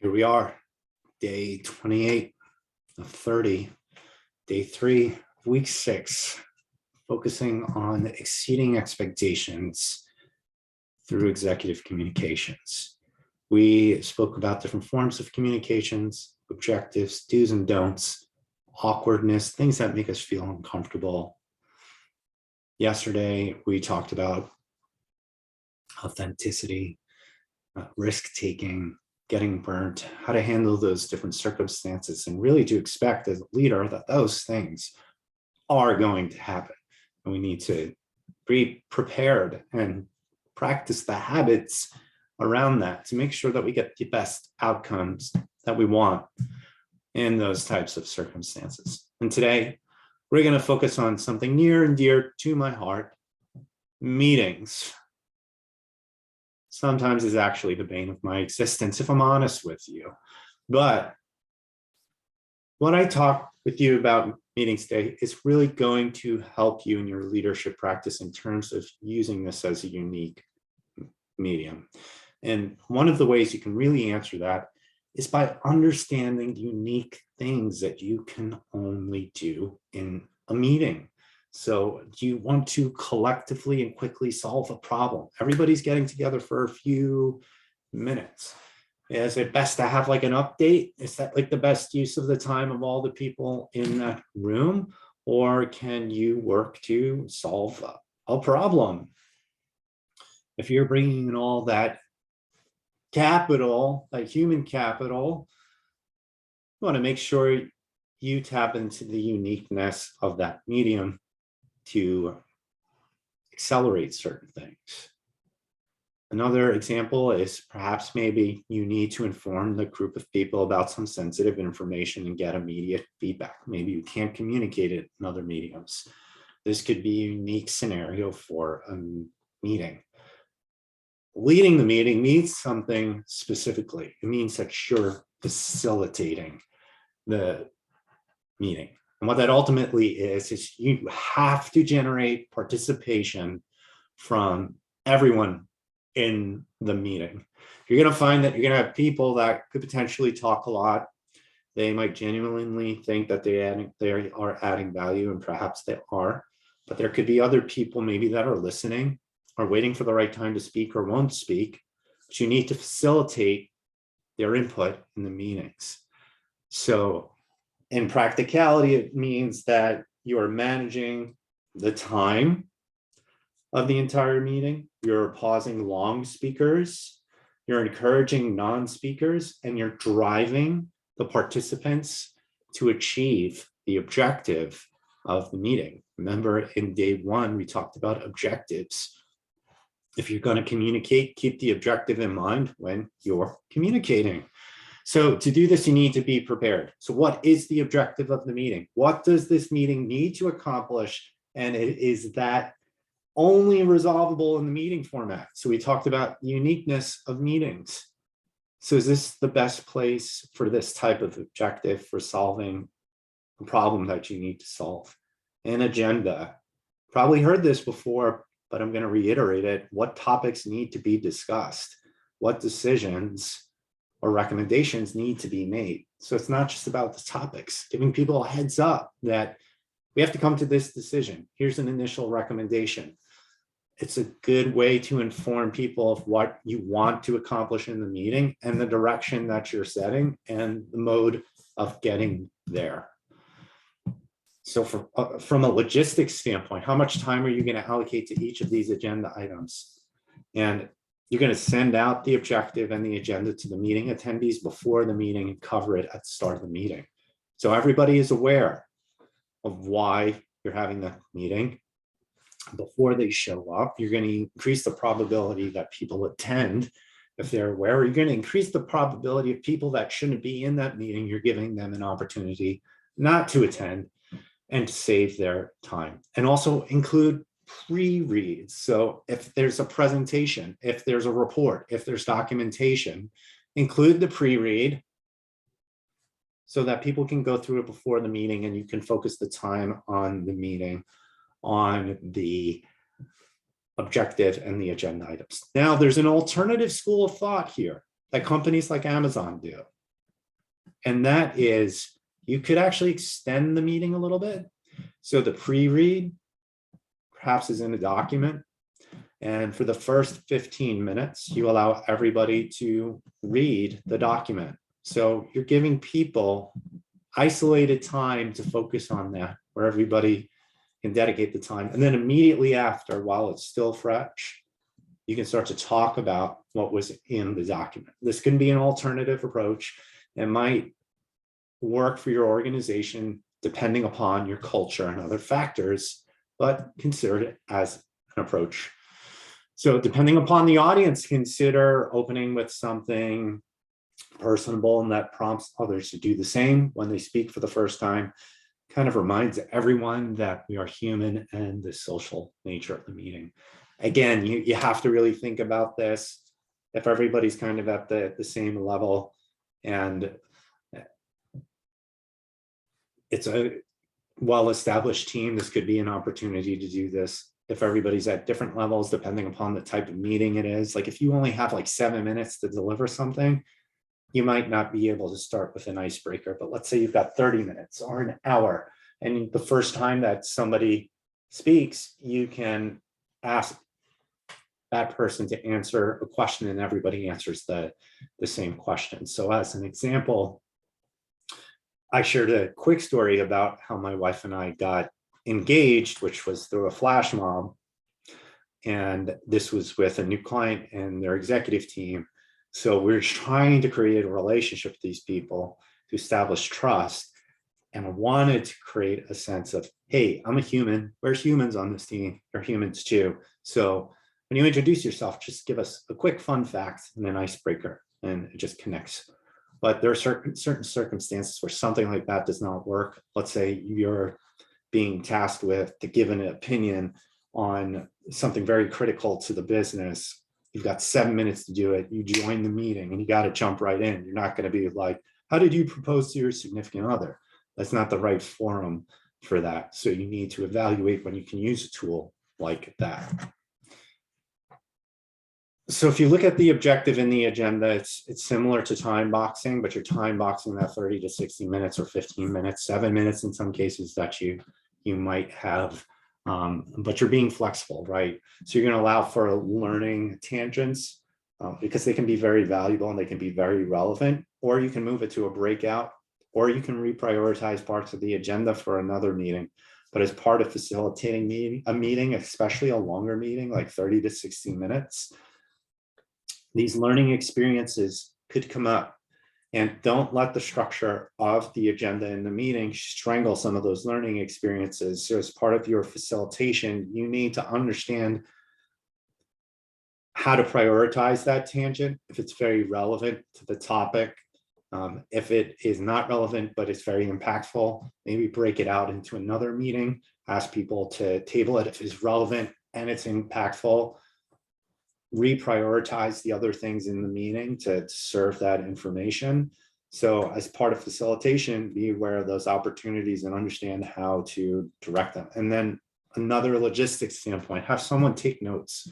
Here we are, day 28 of 30, day 3 of week 6, focusing on exceeding expectations through executive communications. We spoke about different forms of communications, objectives, do's and don'ts, awkwardness, things that make us feel uncomfortable. Yesterday, we talked about authenticity, risk-taking, getting burnt, how to handle those different circumstances, and really to expect as a leader that those things are going to happen. And we need to be prepared and practice the habits around that to make sure that we get the best outcomes that we want in those types of circumstances. And today, we're going to focus on something near and dear to my heart, meetings. Sometimes is actually the bane of my existence, if I'm honest with you. But what I talk with you about meetings today is really going to help you in your leadership practice in terms of using this as a unique medium. And one of the ways you can really answer that is by understanding the unique things that you can only do in a meeting. So do you want to collectively and quickly solve a problem? Everybody's getting together for a few minutes. Is it best to have like an update? Is that like the best use of the time of all the people in that room? Or can you work to solve a problem? If you're bringing in all that capital, like human capital, you want to make sure you tap into the uniqueness of that medium to accelerate certain things. Another example is perhaps maybe you need to inform the group of people about some sensitive information and get immediate feedback. Maybe you can't communicate it in other mediums. This could be a unique scenario for a meeting. Leading the meeting means something specifically. It means that you're facilitating the meeting. And what that ultimately is you have to generate participation from everyone in the meeting. You're going to find that you're going to have people that could potentially talk a lot. They might genuinely think that they are adding value, and perhaps they are. But there could be other people maybe that are listening, are waiting for the right time to speak, or won't speak. But you need to facilitate their input in the meetings. So in practicality, it means that you are managing the time of the entire meeting. You're pausing long speakers, you're encouraging non-speakers, and you're driving the participants to achieve the objective of the meeting. Remember, in day 1, we talked about objectives. If you're going to communicate, keep the objective in mind when you're communicating. So to do this, you need to be prepared. So what is the objective of the meeting? What does this meeting need to accomplish? And is that only resolvable in the meeting format? So we talked about the uniqueness of meetings. So is this the best place for this type of objective for solving a problem that you need to solve? An agenda. Probably heard this before, but I'm going to reiterate it. What topics need to be discussed? What decisions or recommendations need to be made? So it's not just about the topics, giving people a heads up that we have to come to this decision. Here's an initial recommendation. It's a good way to inform people of what you want to accomplish in the meeting and the direction that you're setting and the mode of getting there. So from a logistics standpoint, how much time are you going to allocate to each of these agenda items? And you're going to send out the objective and the agenda to the meeting attendees before the meeting and cover it at the start of the meeting. So everybody is aware of why you're having the meeting. Before they show up, you're going to increase the probability that people attend if they're aware. You're going to increase the probability of people that shouldn't be in that meeting. You're giving them an opportunity not to attend and to save their time. And also include pre-reads. So if there's a presentation, if there's a report, if there's documentation, include the pre-read so that people can go through it before the meeting and you can focus the time on the meeting, on the objective and the agenda items. Now, there's an alternative school of thought here. that companies like Amazon do. And that is, you could actually extend the meeting a little bit. So the pre-read perhaps is in a document. And for the first 15 minutes, you allow everybody to read the document. So you're giving people isolated time to focus on that, where everybody can dedicate the time. And then immediately after, while it's still fresh, you can start to talk about what was in the document. This can be an alternative approach. It might work for your organization depending upon your culture and other factors, but consider it as an approach. So depending upon the audience, consider opening with something personable and that prompts others to do the same when they speak for the first time. Kind of reminds everyone that we are human and the social nature of the meeting. Again, you have to really think about this. If everybody's kind of at the same level and it's a well-established team, this could be an opportunity to do this. If everybody's at different levels, depending upon the type of meeting it is, like if you only have like 7 minutes to deliver something, you might not be able to start with an icebreaker. But let's say you've got 30 minutes or an hour, and the first time that somebody speaks, you can ask that person to answer a question and everybody answers the same question. So as an example, I shared a quick story about how my wife and I got engaged, which was through a flash mob. And this was with a new client and their executive team. So we're trying to create a relationship with these people to establish trust. And I wanted to create a sense of, hey, I'm a human. We're humans on this team. You're humans too. So when you introduce yourself, just give us a quick fun fact and an icebreaker, and it just connects. But there are certain circumstances where something like that does not work. Let's say you're being tasked with to give an opinion on something very critical to the business. You've got 7 minutes to do it. You join the meeting and you got to jump right in. You're not going to be like, how did you propose to your significant other? That's not the right forum for that. So you need to evaluate when you can use a tool like that. So if you look at the objective in the agenda, it's similar to time boxing, but you're time boxing that 30 to 60 minutes or 15 minutes, 7 minutes in some cases that you might have, but you're being flexible, right? So you're going to allow for learning tangents because they can be very valuable and they can be very relevant, or you can move it to a breakout, or you can reprioritize parts of the agenda for another meeting. But as part of facilitating a meeting, especially a longer meeting, like 30 to 60 minutes, these learning experiences could come up, and don't let the structure of the agenda in the meeting strangle some of those learning experiences. So as part of your facilitation, you need to understand how to prioritize that tangent if it's very relevant to the topic. If it is not relevant, but it's very impactful, maybe break it out into another meeting, ask people to table it if it's relevant and it's impactful. Reprioritize the other things in the meeting to serve that information. So as part of facilitation, be aware of those opportunities and understand how to direct them. And then another logistics standpoint, have someone take notes.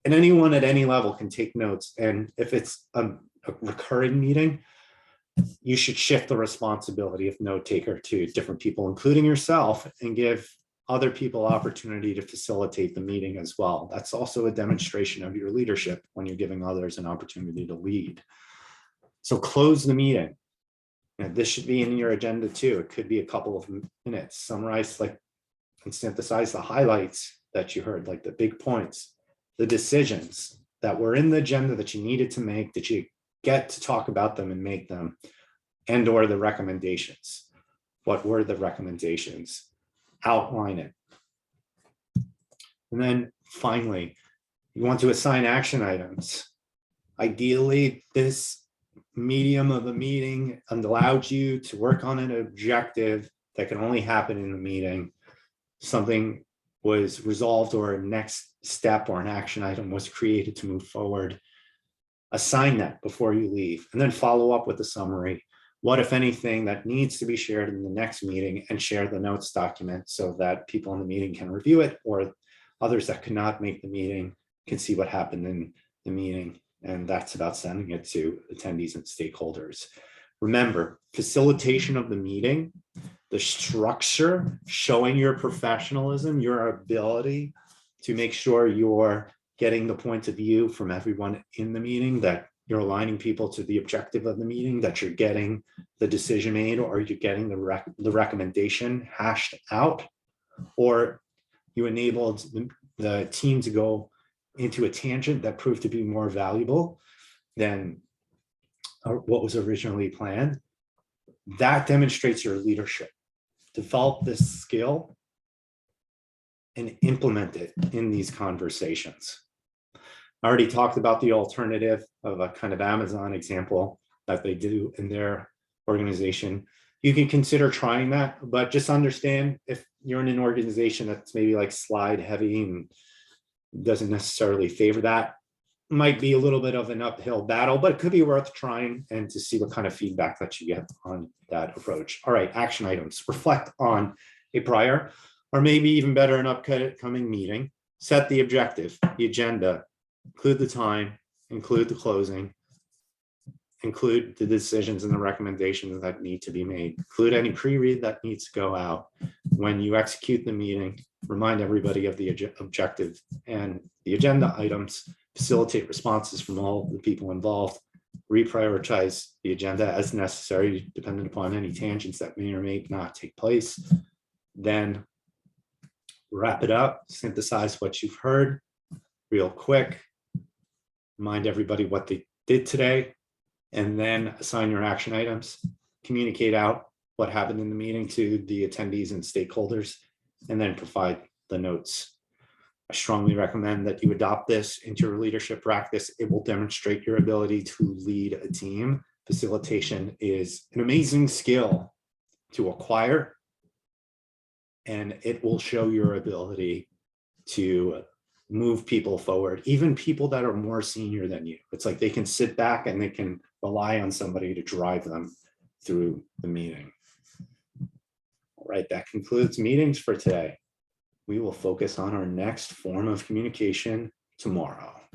And anyone at any level can take notes. And if it's a recurring meeting, you should shift the responsibility of note taker to different people, including yourself, and give other people opportunity to facilitate the meeting as well. That's also a demonstration of your leadership when you're giving others an opportunity to lead. So close the meeting. And this should be in your agenda too. It could be a couple of minutes. Summarize and synthesize the highlights that you heard, like the big points, the decisions that were in the agenda that you needed to make, that you get to talk about them and make them, and or the recommendations. What were the recommendations? Outline it. And then finally, you want to assign action items. Ideally, this medium of the meeting allowed you to work on an objective that can only happen in the meeting. Something was resolved or a next step or an action item was created to move forward. Assign that before you leave, and then follow up with a summary. What, if anything, that needs to be shared in the next meeting, and share the notes document so that people in the meeting can review it, or others that could not make the meeting can see what happened in the meeting. and that's about sending it to attendees and stakeholders. Remember, facilitation of the meeting, the structure, showing your professionalism, your ability to make sure you're getting the point of view from everyone in the meeting, that you're aligning people to the objective of the meeting, that you're getting the decision made, or you're getting the recommendation hashed out, or you enabled the team to go into a tangent that proved to be more valuable than what was originally planned. That demonstrates your leadership. Develop this skill and implement it in these conversations. I already talked about the alternative of a kind of Amazon example that they do in their organization. You can consider trying that, but just understand if you're in an organization that's maybe like slide heavy and doesn't necessarily favor that, might be a little bit of an uphill battle, but it could be worth trying and to see what kind of feedback that you get on that approach. All right, action items. Reflect on a prior, or maybe even better, an upcoming meeting. Set the objective, the agenda, include the time, include the closing, include the decisions and the recommendations that need to be made, include any pre-read that needs to go out. When you execute the meeting, remind everybody of the objective and the agenda items, facilitate responses from all the people involved, reprioritize the agenda as necessary, depending upon any tangents that may or may not take place. Then wrap it up, synthesize what you've heard real quick, remind everybody what they did today, and then assign your action items, communicate out what happened in the meeting to the attendees and stakeholders, and then provide the notes. I strongly recommend that you adopt this into your leadership practice. It will demonstrate your ability to lead a team. Facilitation is an amazing skill to acquire, and it will show your ability to move people forward, even people that are more senior than you. It's like they can sit back and they can rely on somebody to drive them through the meeting. All right, that concludes meetings for today. We will focus on our next form of communication tomorrow.